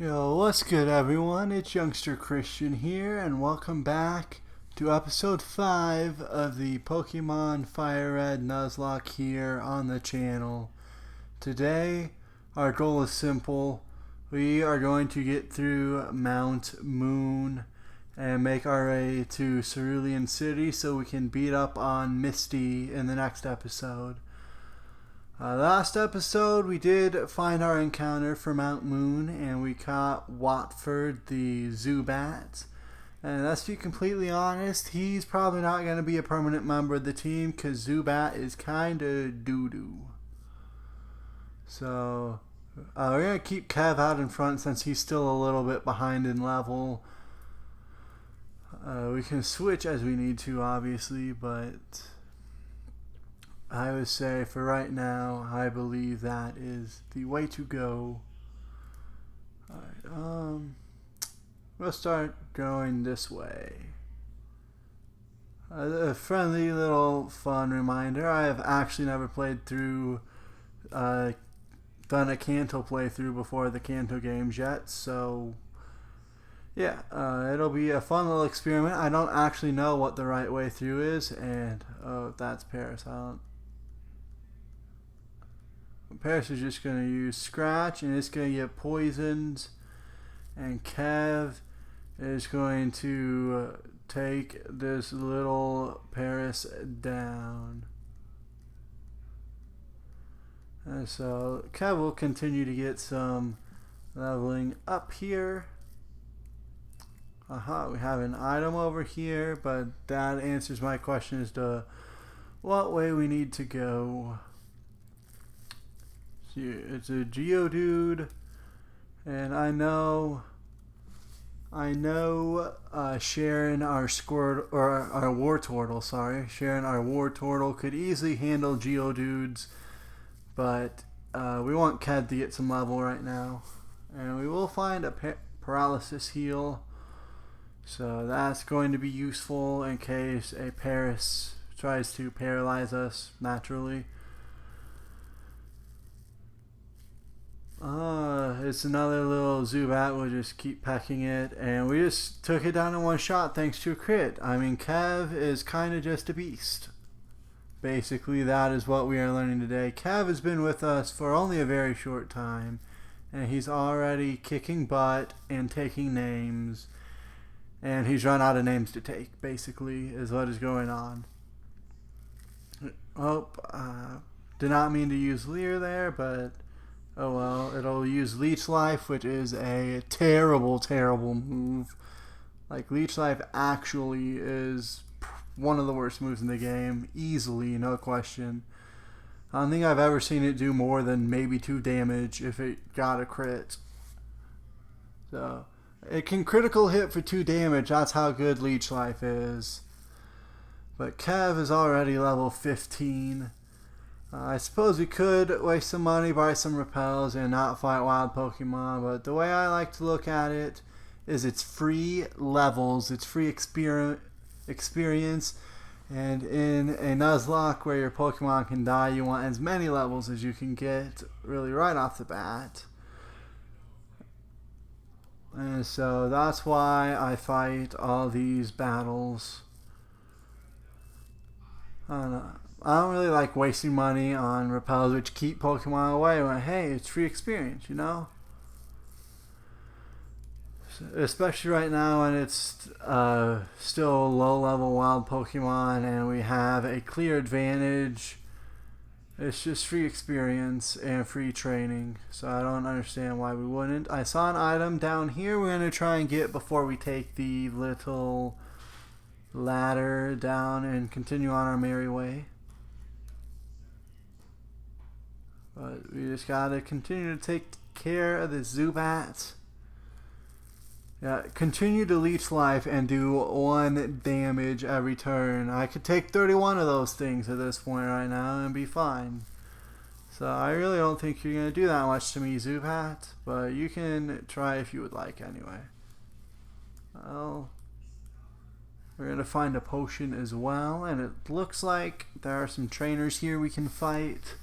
Yo, what's good everyone? It's Youngster Christian here and welcome back to episode 5 of the Pokémon FireRed Nuzlocke here on the channel. Today, our goal is simple. We are going to get through Mount Moon and make our way to Cerulean City so we can beat up on Misty in the next episode. Last episode we did find our encounter for Mount Moon and we caught Watford the Zubat. And let's be completely honest, he's probably not going to be a permanent member of the team because Zubat is kind of doo-doo. So we're going to keep Kev out in front since he's still a little bit behind in level. We can switch as we need to obviously, but I would say for right now, I believe that is the way to go. Alright, we'll start going this way. A friendly little fun reminder, I have actually never played through, done a Kanto playthrough before the Kanto games yet, so yeah, it'll be a fun little experiment. I don't actually know what the right way through is, and oh, that's Paris. Paris is just going to use Scratch and it's going to get poisoned, and Kev is going to take this little Paris down. And so Kev will continue to get some leveling up here. We have an item over here, but that answers my question as to what way we need to go. It's a Geodude, and I know Sharon, our Wartortle, Sharon, our Wartortle could easily handle Geodudes, but we want Kev to get some level right now, and we will find a paralysis heal, so that's going to be useful in case a Paris tries to paralyze us naturally. It's another little Zubat. We'll just keep pecking it, and we just took it down in one shot thanks to a crit. I mean, Kev is kind of just a beast. Basically, that is what we are learning today. Kev has been with us for only a very short time, and he's already kicking butt and taking names, and he's run out of names to take, basically, is what is going on. Did not mean to use Leer there, but oh well, it'll use Leech Life, which is a terrible, terrible move. Like, Leech Life actually is one of the worst moves in the game, easily, no question. I don't think I've ever seen it do more than maybe 2 damage if it got a crit. So, it can critical hit for 2 damage, that's how good Leech Life is. But Kev is already level 15. I suppose we could waste some money, buy some repels, and not fight wild Pokemon, but the way I like to look at it is it's free levels, it's free experience, and in a Nuzlocke where your Pokemon can die, you want as many levels as you can get really right off the bat. And so that's why I fight all these battles. I don't know. I don't really like wasting money on repels which keep Pokemon away when, hey, it's free experience, you know? Especially right now when it's still low-level wild Pokemon and we have a clear advantage. It's just free experience and free training, so I don't understand why we wouldn't. I saw an item down here we're going to try and get before we take the little ladder down and continue on our merry way. But we just gotta continue to take care of the Zubat. Yeah, continue to Leech Life and do 1 damage every turn. I could take 31 of those things at this point right now and be fine. So I really don't think you're gonna do that much to me, Zubat, but you can try if you would like anyway. Well, we're gonna find a potion as well, and it looks like there are some trainers here we can fight.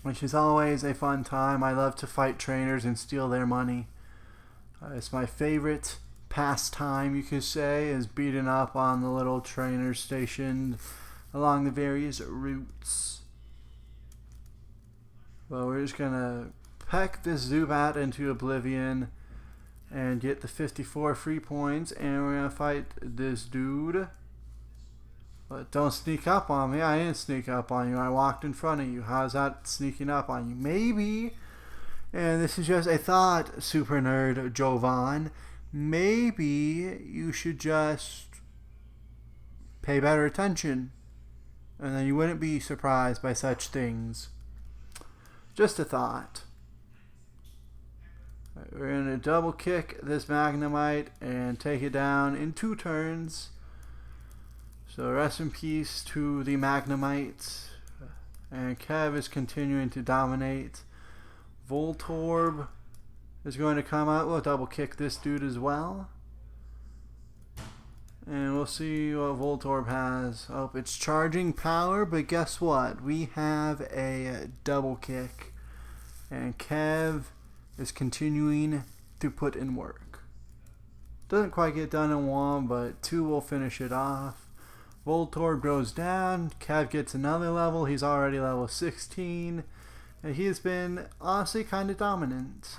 which is always a fun time. I love to fight trainers and steal their money. It's my favorite pastime, you could say, is beating up on the little trainers stationed along the various routes. Well, we're just gonna peck this Zubat into oblivion and get the 54 free points, and we're gonna fight this dude. But don't sneak up on me. I didn't sneak up on you. I walked in front of you. How's that sneaking up on you? Maybe, and this is just a thought, Super Nerd Jovan, maybe you should just pay better attention, and then you wouldn't be surprised by such things. Just a thought. Right, we're going to double kick this Magnemite and take it down in 2 turns. So rest in peace to the Magnemite. And Kev is continuing to dominate. Voltorb is going to come out. We'll double kick this dude as well. And we'll see what Voltorb has. Oh, it's charging power, but guess what? We have a double kick. And Kev is continuing to put in work. Doesn't quite get done in 1, but 2 will finish it off. Voltorb goes down. Kev gets another level. He's already level 16. And he's been honestly kind of dominant.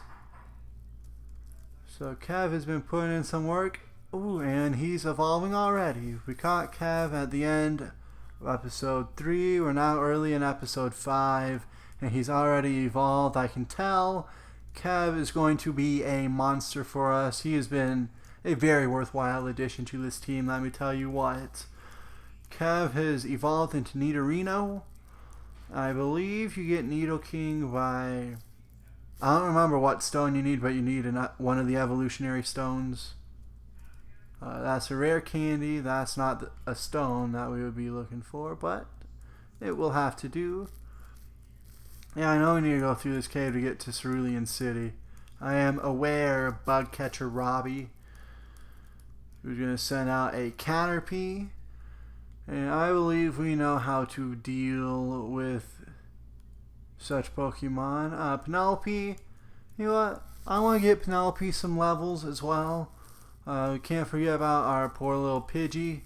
So Kev has been putting in some work. Ooh, and he's evolving already. We caught Kev at the end of episode 3. We're now early in episode 5. And he's already evolved. I can tell Kev is going to be a monster for us. He has been a very worthwhile addition to this team, let me tell you what. Kev has evolved into Nidorino. I believe you get Nidoking by... I don't remember what stone you need, but you need one of the evolutionary stones. That's a rare candy. That's not a stone that we would be looking for, but it will have to do. Yeah, I know we need to go through this cave to get to Cerulean City. I am aware, Bug Catcher Robbie, who's going to send out a Caterpie. And I believe we know how to deal with such Pokemon. Penelope, you know what? I want to get Penelope some levels as well. We can't forget about our poor little Pidgey.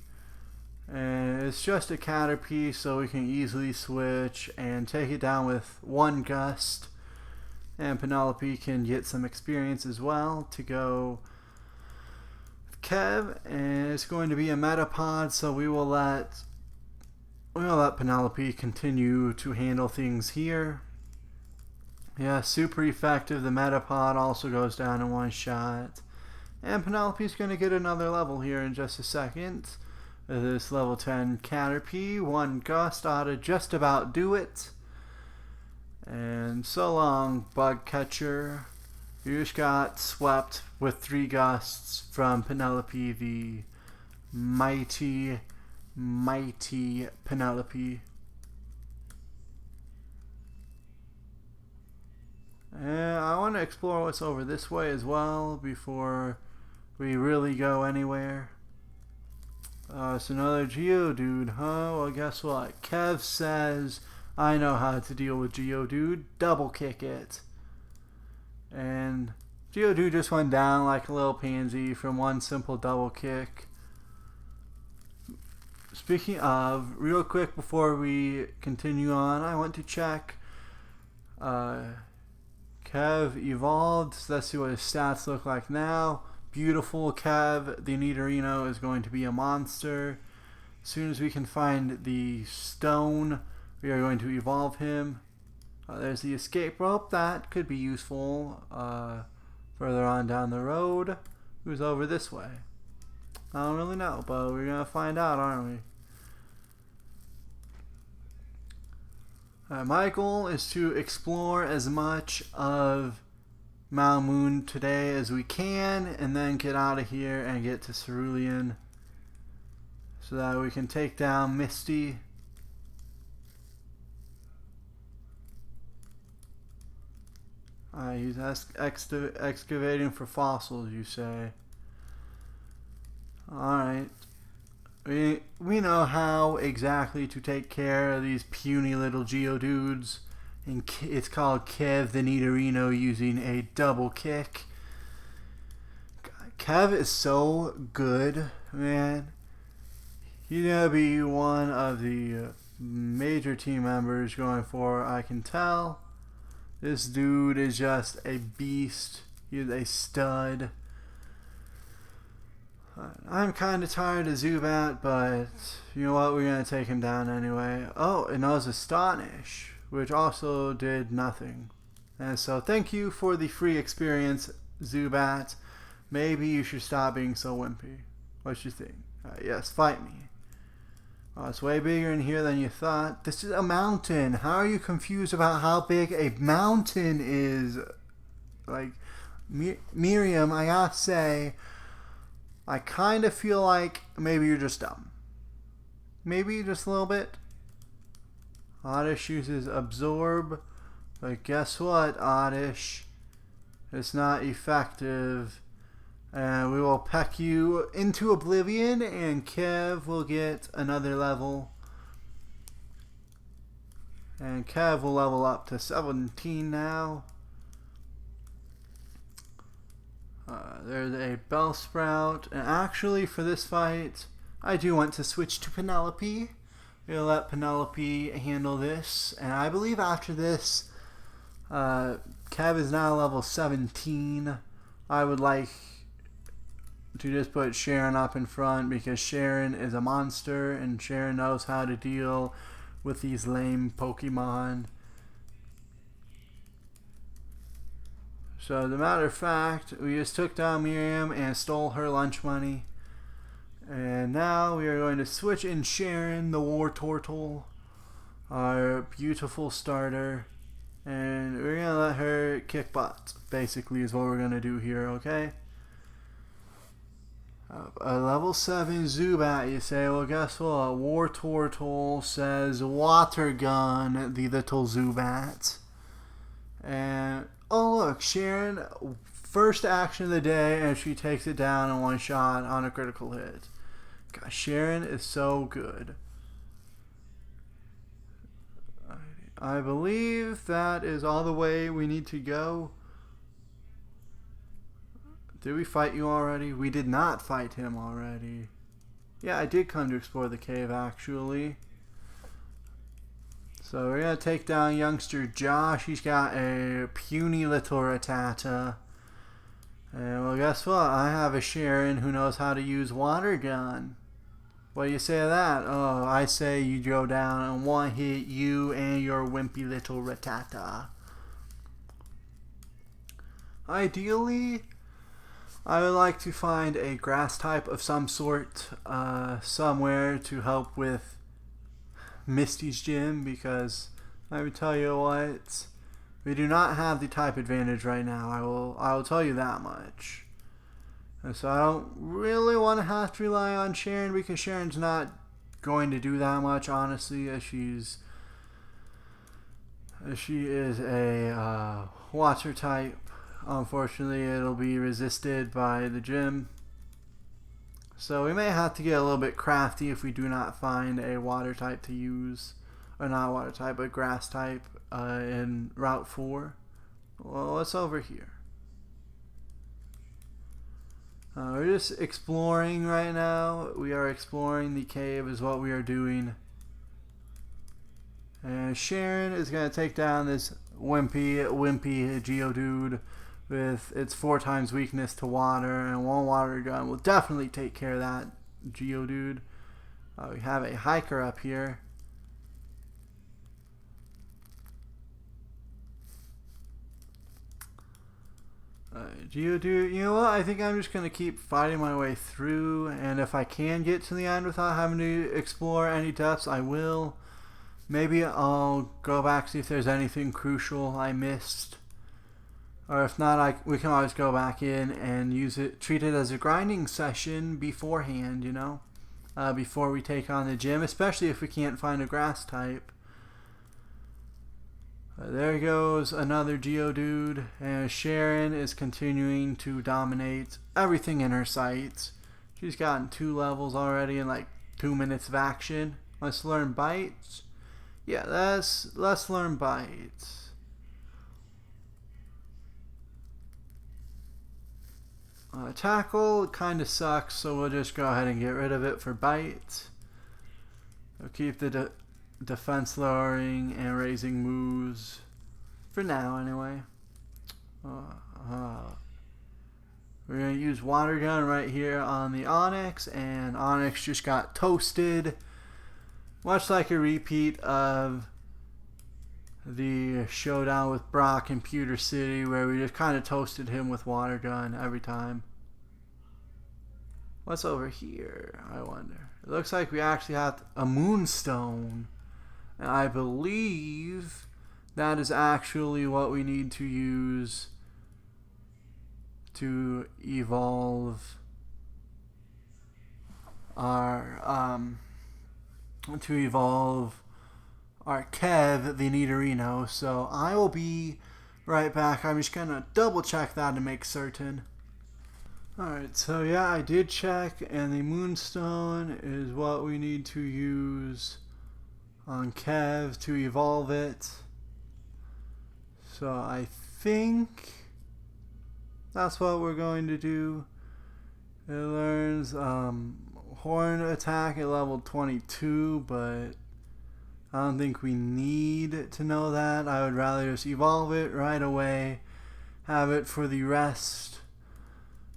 And it's just a Caterpie, so we can easily switch and take it down with 1 gust. And Penelope can get some experience as well to go with Kev. And it's going to be a Metapod, so we will let Penelope continue to handle things here. Yeah, super effective. The Metapod also goes down in 1 shot. And Penelope's going to get another level here in just a second. This level 10 Caterpie, 1 gust ought to just about do it. And so long, Bug Catcher. You just got swept with 3 gusts from Penelope, the mighty, mighty Penelope. And I want to explore what's over this way as well before we really go anywhere. It's another Geodude, huh? Well, guess what? Kev says I know how to deal with Geodude. Double kick it. And Geodude just went down like a little pansy from 1 simple double kick. Speaking of, real quick before we continue on, I want to check. Kev evolved. So let's see what his stats look like now. Beautiful Kev, the Nidorino, is going to be a monster. As soon as we can find the stone, we are going to evolve him. There's the escape rope. That could be useful further on down the road. Who's over this way? I don't really know, but we're going to find out, aren't we? My goal is to explore as much of Mount Moon today as we can, and then get out of here and get to Cerulean so that we can take down Misty. He's excavating for fossils, you say. Alright. We know how exactly to take care of these puny little Geodudes. and it's called Kev the Nidorino using a double kick. Kev is so good, man. He's gonna be one of the major team members going forward, I can tell. This dude is just a beast. He's a stud. I'm kind of tired of Zubat, but you know what? We're going to take him down anyway. Oh, and that was Astonish, which also did nothing. And so thank you for the free experience, Zubat. Maybe you should stop being so wimpy. What you think? Yes, fight me. Oh, it's way bigger in here than you thought. This is a mountain. How are you confused about how big a mountain is? Like, Miriam, I gotta say, I kind of feel like maybe you're just dumb. Maybe just a little bit. Oddish uses Absorb. But guess what, Oddish? It's not effective. And we will peck you into oblivion, and Kev will get another level. And Kev will level up to 17 now. There's a Bellsprout. And actually, for this fight, I do want to switch to Penelope. We'll let Penelope handle this. And I believe after this, Kev is now level 17. I would like to just put Sharon up in front because Sharon is a monster and Sharon knows how to deal with these lame Pokemon. So, as a matter of fact, we just took down Miriam and stole her lunch money. And now we are going to switch in Sharon, the War Turtle, our beautiful starter. And we're going to let her kick butt, basically, is what we're going to do here, okay? A level 7 Zubat, you say. Well, guess what? War Turtle says Water Gun, the little Zubat. And oh look, Sharon, first action of the day, and she takes it down in one shot on a critical hit. God, Sharon is so good. I believe that is all the way we need to go. Did we fight you already? We did not fight him already. Yeah, I did come to explore the cave, actually. So we're going to take down youngster Josh. He's got a puny little Rattata. And well, guess what? I have a Sharon who knows how to use Water Gun. What do you say to that? Oh, I say you go down and one hit you and your wimpy little Rattata. Ideally, I would like to find a grass type of some sort somewhere to help with Misty's gym, because I would tell you what, we do not have the type advantage right now. I will tell you that much. And so I don't really want to have to rely on Sharon, because Sharon's not going to do that much, honestly, as she is a water type. Unfortunately, it'll be resisted by the gym. So we may have to get a little bit crafty if we do not find a water type to use. Or not water type, but grass type in Route 4. Well, what's over here? We're just exploring right now. We are exploring the cave is what we are doing. And Sharon is going to take down this wimpy Geodude with its 4 times weakness to water, and one Water Gun will definitely take care of that Geodude. We have a hiker up here. Geodude, you know what? I think I'm just going to keep fighting my way through, and if I can get to the end without having to explore any depths, I will. Maybe I'll go back, see if there's anything crucial I missed. Or if not, we can always go back in and use it, treat it as a grinding session beforehand, you know? Before we take on the gym, especially if we can't find a grass type. There goes another Geodude, and Sharon is continuing to dominate everything in her sight. She's gotten 2 levels already in like 2 minutes of action. Let's learn bites. Yeah, let's learn Bite. Tackle kind of sucks, so we'll just go ahead and get rid of it for Bite. We'll keep the defense lowering and raising moves for now, anyway. We're going to use Water Gun right here on the Onyx, and Onyx just got toasted. Much like a repeat of the showdown with Brock in Pewter City, where we just kind of toasted him with Water Gun every time. What's over here, I wonder? It looks like we actually have a Moonstone, and I believe that is actually what we need to use to evolve our Kev, the Nidorino. So I will be right back. I'm just gonna double check that to make certain. Alright, so yeah, I did check, and the Moonstone is what we need to use on Kev to evolve it. So I think that's what we're going to do. It learns horn attack at level 22, but I don't think we need to know that. I would rather just evolve it right away, have it for the rest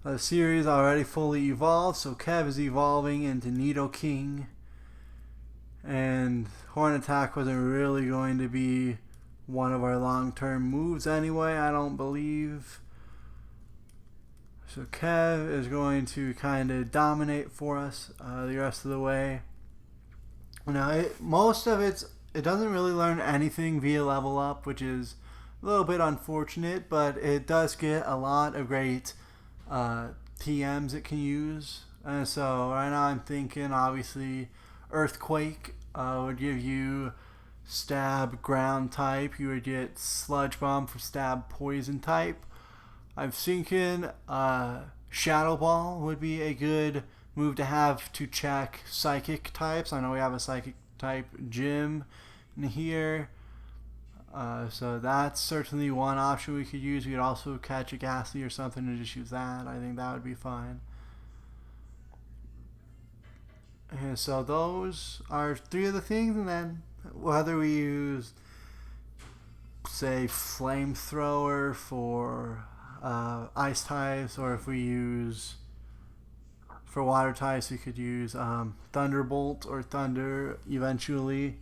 of the series already fully evolved. So Kev is evolving into Nidoking, and horn attack wasn't really going to be one of our long-term moves anyway, I don't believe. So Kev is going to kind of dominate for us the rest of the way. Now, it doesn't really learn anything via level up, which is a little bit unfortunate, but it does get a lot of great TMs it can use. And so right now I'm thinking, obviously, Earthquake would give you stab ground type. You would get Sludge Bomb for stab poison type. I'm thinking Shadow Ball would be a good move to have to check psychic types. I know we have a psychic type gym in here. So that's certainly one option we could use. We could also catch a Ghastly or something and just use that. I think that would be fine. And so those are three of the things, and then whether we use, say, Flamethrower for ice types, or if we use for water types, we could use Thunderbolt or Thunder eventually.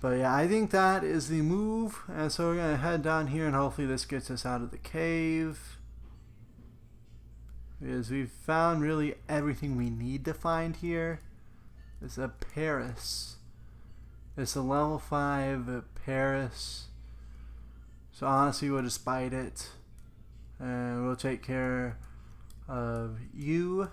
But yeah, I think that is the move, and so we're gonna head down here, and hopefully this gets us out of the cave, because we've found really everything we need to find here. It's a Paris. It's a level 5 Paris. So honestly, we'll just bite it, and we'll take care of you.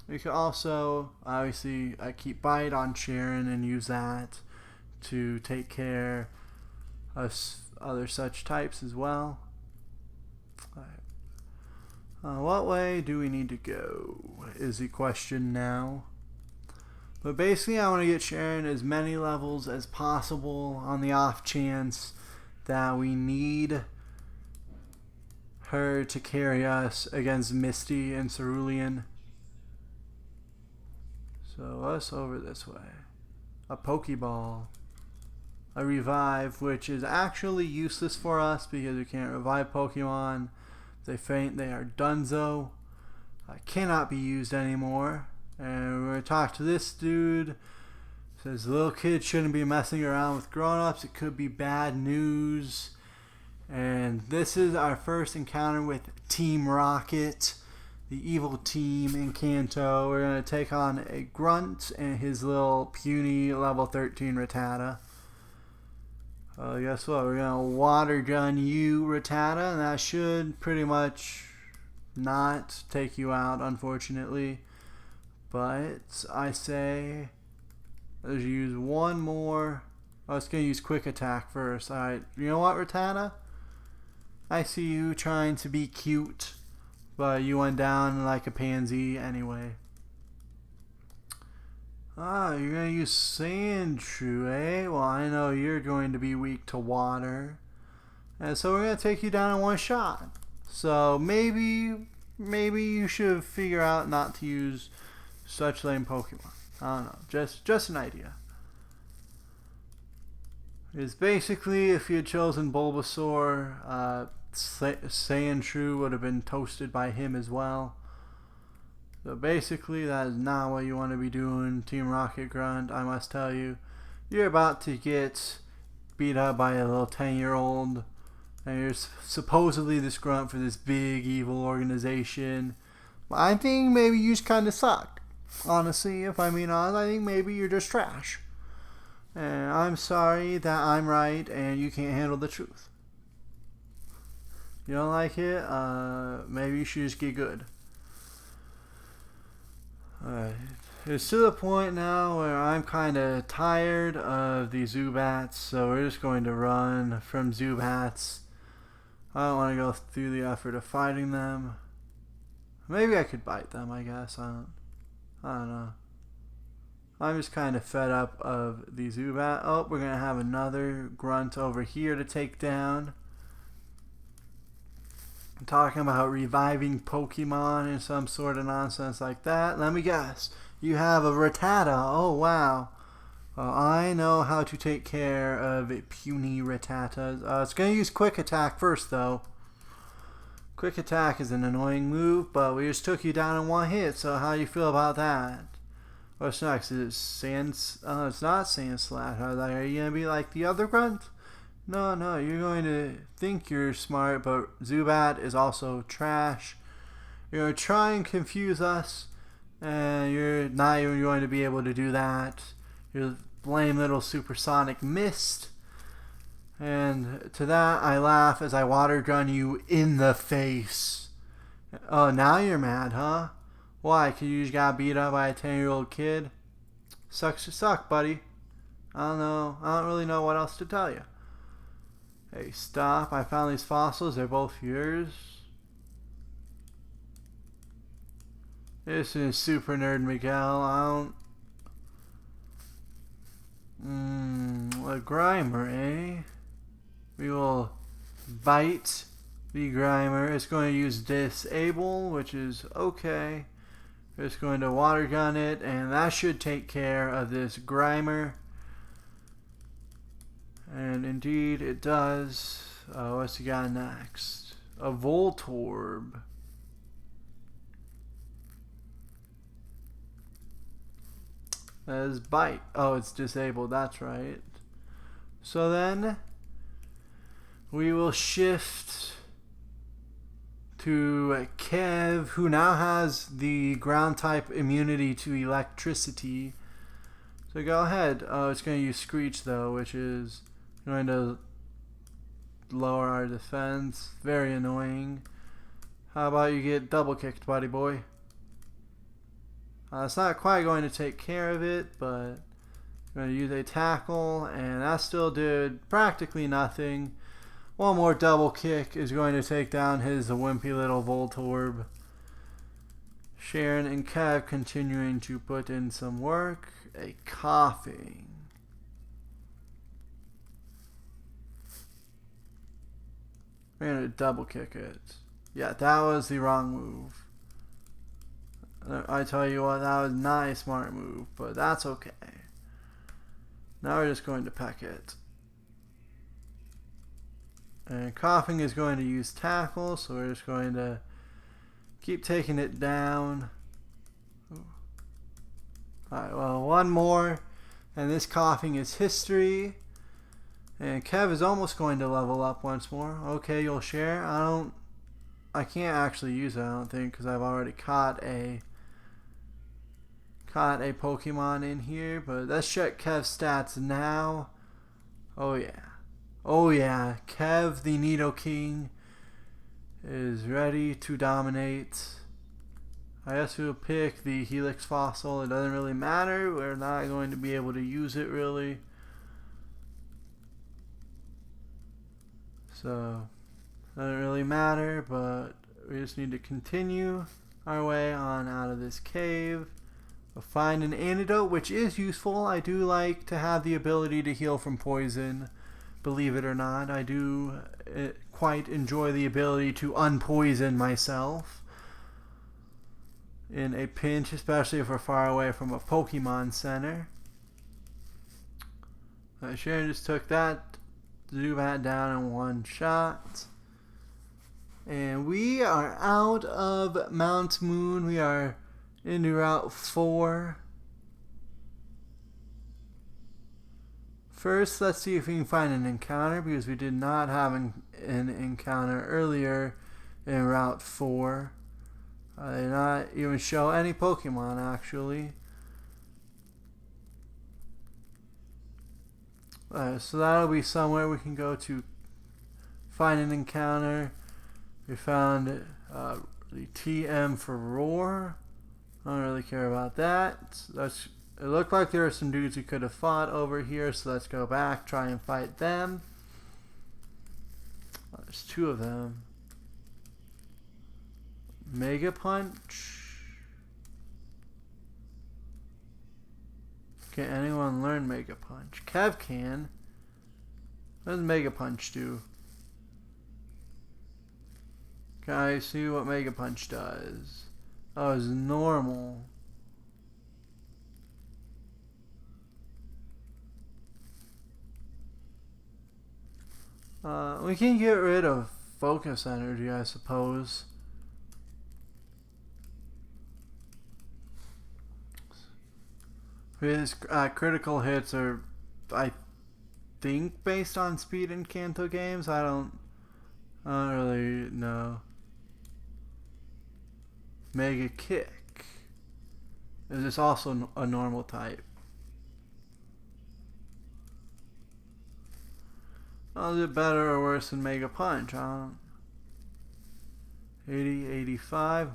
We could also, obviously, keep Bite on Sharon and use that to take care of other such types as well. What way do we need to go is the question now. But basically, I want to get Sharon as many levels as possible on the off chance that we need her to carry us against Misty and Cerulean. So us over this way. A Pokeball. A Revive, which is actually useless for us because we can't revive Pokemon. If they faint, they are donezo. Cannot be used anymore. And we're going to talk to this dude. Says little kids shouldn't be messing around with grown-ups. It could be bad news. And this is our first encounter with Team Rocket, the evil team in Kanto. We're going to take on a Grunt and his little puny level 13 Rattata. Guess what? We're going to Water Gun you, Rattata, and that should pretty much not take you out, unfortunately. But I say let's use one more. I was going to use Quick Attack first. Alright, you know what, Rattata? I see you trying to be cute, but you went down like a pansy anyway. Ah, you're gonna use Sandshrew, eh? Well, I know you're going to be weak to water. And so we're gonna take you down in one shot. So maybe you should figure out not to use such lame Pokemon. I don't know. Just an idea. It's basically if you had chosen Bulbasaur, Sandshrew would have been toasted by him as well. So basically, that is not what you want to be doing, Team Rocket Grunt. I must tell you, you're about to get beat up by a little 10-year-old, and you're supposedly this grunt for this big evil organization. I think maybe you just kind of suck. Honestly, if I'm being honest, I think maybe you're just trash. And I'm sorry that I'm right and you can't handle the truth. You don't like it? Maybe you should just get good. Alright. It's to the point now where I'm kind of tired of the Zubats, so we're just going to run from Zubats. I don't want to go through the effort of fighting them. Maybe I could bite them, I guess. I don't know. I'm just kind of fed up of the Zubat. Oh, we're going to have another grunt over here to take down. I'm talking about reviving Pokemon and some sort of nonsense like that. Let me guess. You have a Rattata. Oh, wow. Well, I know how to take care of puny Rattatas. It's going to use Quick Attack first, though. Quick Attack is an annoying move, but we just took you down in one hit, so how do you feel about that? What's next? Is it Sand... Oh, it's not Sand Slash. Are you going to be like the other grunt? No, you're going to think you're smart, but Zubat is also trash. You're going to try and confuse us, and you're not even going to be able to do that. You're lame little supersonic mist. And to that, I laugh as I water gun you in the face. Oh, now you're mad, huh? Why? 'Cause you just got beat up by a 10-year-old kid? Sucks to suck, buddy. I don't know. I don't really know what else to tell you. Hey, stop. I found these fossils. They're both yours. This is Super Nerd Miguel. I don't... a Grimer, eh? We will bite the Grimer. It's going to use Disable, which is okay. It's going to water gun it, and that should take care of this Grimer. And indeed it does. What's he got next? A Voltorb. That is Bite. Oh, it's disabled. That's right. So then we will shift to Kev, who now has the ground type immunity to electricity. So go ahead. Oh, it's going to use Screech though, which is going to lower our defense. Very annoying. How about you get double kicked, buddy boy? It's not quite going to take care of it, but I'm going to use a tackle, and that still did practically nothing. One more double kick is going to take down his wimpy little Voltorb. Sharon and Kev continuing to put in some work. A Coughing. We're going to double kick it. Yeah, that was the wrong move. I tell you what, that was not a smart move, but that's okay. Now we're just going to peck it. And Coughing is going to use Tackle, so we're just going to keep taking it down. Alright, well, one more, and this Coughing is history. And Kev is almost going to level up once more. Okay, you'll share. I can't actually use it, I don't think, because I've already caught a Pokemon in here. But let's check Kev's stats now. Oh yeah, Kev the Nidoking is ready to dominate. I guess we'll pick the Helix Fossil. It doesn't really matter. We're not going to be able to use it really. So, doesn't really matter, but we just need to continue our way on out of this cave. Find an antidote, which is useful. I do like to have the ability to heal from poison. Believe it or not, I do quite enjoy the ability to unpoison myself in a pinch, especially if we're far away from a Pokemon Center. Sharon just took that Zubat down in one shot. And we are out of Mount Moon. We are into Route 4. First, let's see if we can find an encounter, because we did not have an encounter earlier in Route 4. They did not even show any Pokemon, actually. So that'll be somewhere we can go to find an encounter. We found the TM for Roar. I don't really care about that. It looked like there were some dudes we could have fought over here, so let's go back, try and fight them. There's two of them. Mega Punch. Can anyone learn Mega Punch? Kev can. What does Mega Punch do? Can I see what Mega Punch does? Oh, it's normal. We can get rid of focus energy, I suppose. His critical hits are, I think, based on speed in Kanto games. I don't really know. Mega Kick. Is this also a normal type? Oh, is it better or worse than Mega Punch? 80, 85,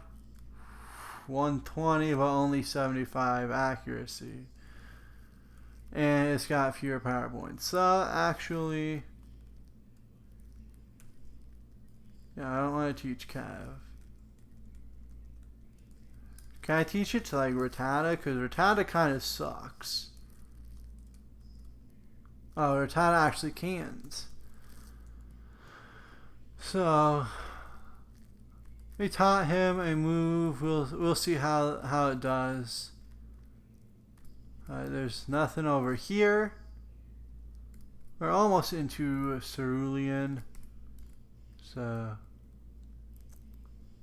120, but only 75 accuracy. And it's got fewer power points. So, actually, yeah, I don't want to teach Cav. Can I teach it to, like, Rattata? Because Rattata kind of sucks. Oh, Rattata actually can't. So, we taught him a move. We'll see how it does. There's nothing over here. We're almost into Cerulean. So,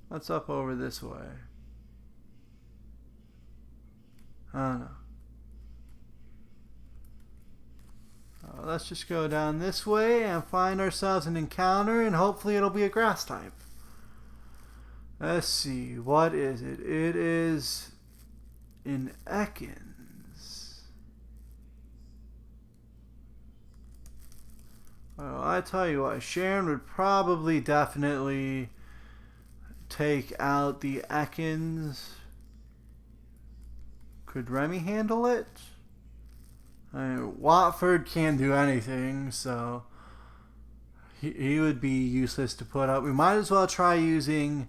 what's up over this way? I don't know. Let's just go down this way and find ourselves an encounter, and hopefully it'll be a grass type. Let's see, what is it? It is an Ekans. Well, I tell you what, Sharon would probably definitely take out the Ekans. Could Remy handle it? I mean, Watford can't do anything, so he would be useless to put up. We might as well try using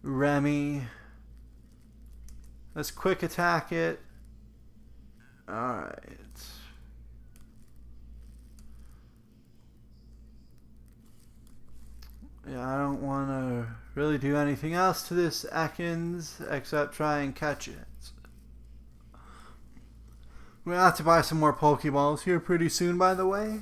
Remy. Let's quick attack it. Alright. Yeah, I don't want to really do anything else to this Ekans except try and catch it. We'll have to buy some more Pokeballs here pretty soon, by the way.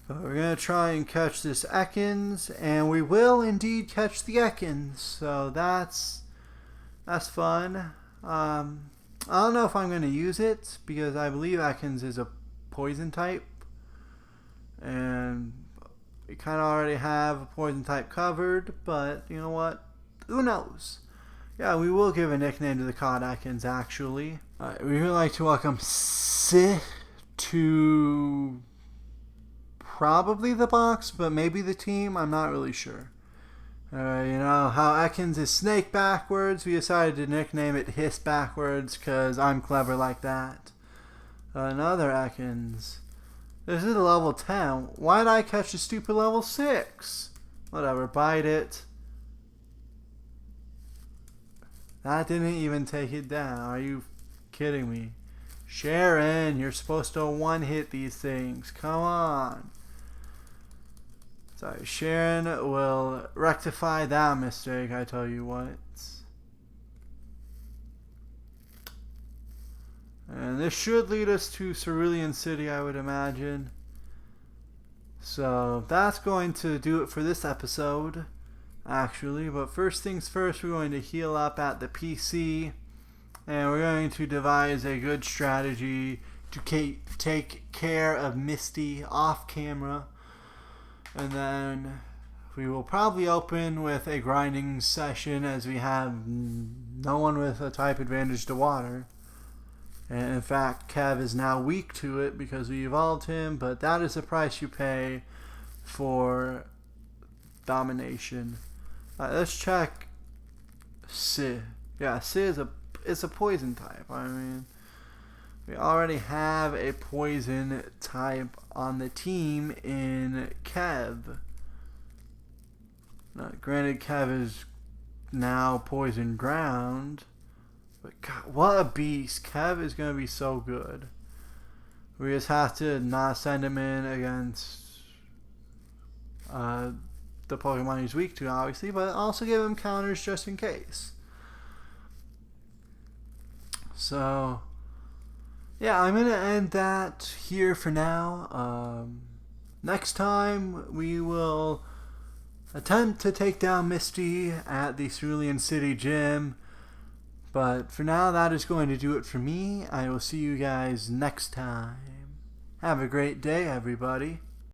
So we're going to try and catch this Ekans, and we will indeed catch the Ekans. So that's fun. I don't know if I'm going to use it, because I believe Ekans is a poison type. And we kind of already have a poison type covered, but you know what? Who knows? Yeah, we will give a nickname to the COD Ekans, actually. We would like to welcome Sith to probably the box, but maybe the team. I'm not really sure. You know how Ekans is snake backwards? We decided to nickname it Hiss backwards because I'm clever like that. Another Ekans. This is a level 10. Why did I catch a stupid level 6? Whatever, bite it. That didn't even take it down. Are you kidding me? Sharon, you're supposed to one-hit these things. Come on. Sorry, Sharon will rectify that mistake, I tell you what. And this should lead us to Cerulean City, I would imagine. So that's going to do it for this episode, actually. But first things first, we're going to heal up at the PC. And we're going to devise a good strategy to take care of Misty off camera. And then we will probably open with a grinding session, as we have no one with a type advantage to water. And in fact, Kev is now weak to it because we evolved him, but that is the price you pay for domination. Let's check Si. Yeah, Si is a poison type. I mean, we already have a poison type on the team in Kev. Now, granted, Kev is now poison ground. But God, what a beast. Kev is going to be so good. We just have to not send him in against the Pokemon he's weak to, obviously, but also give him counters just in case. So, yeah, I'm going to end that here for now. Next time, we will attempt to take down Misty at the Cerulean City Gym. But for now, that is going to do it for me. I will see you guys next time. Have a great day, everybody.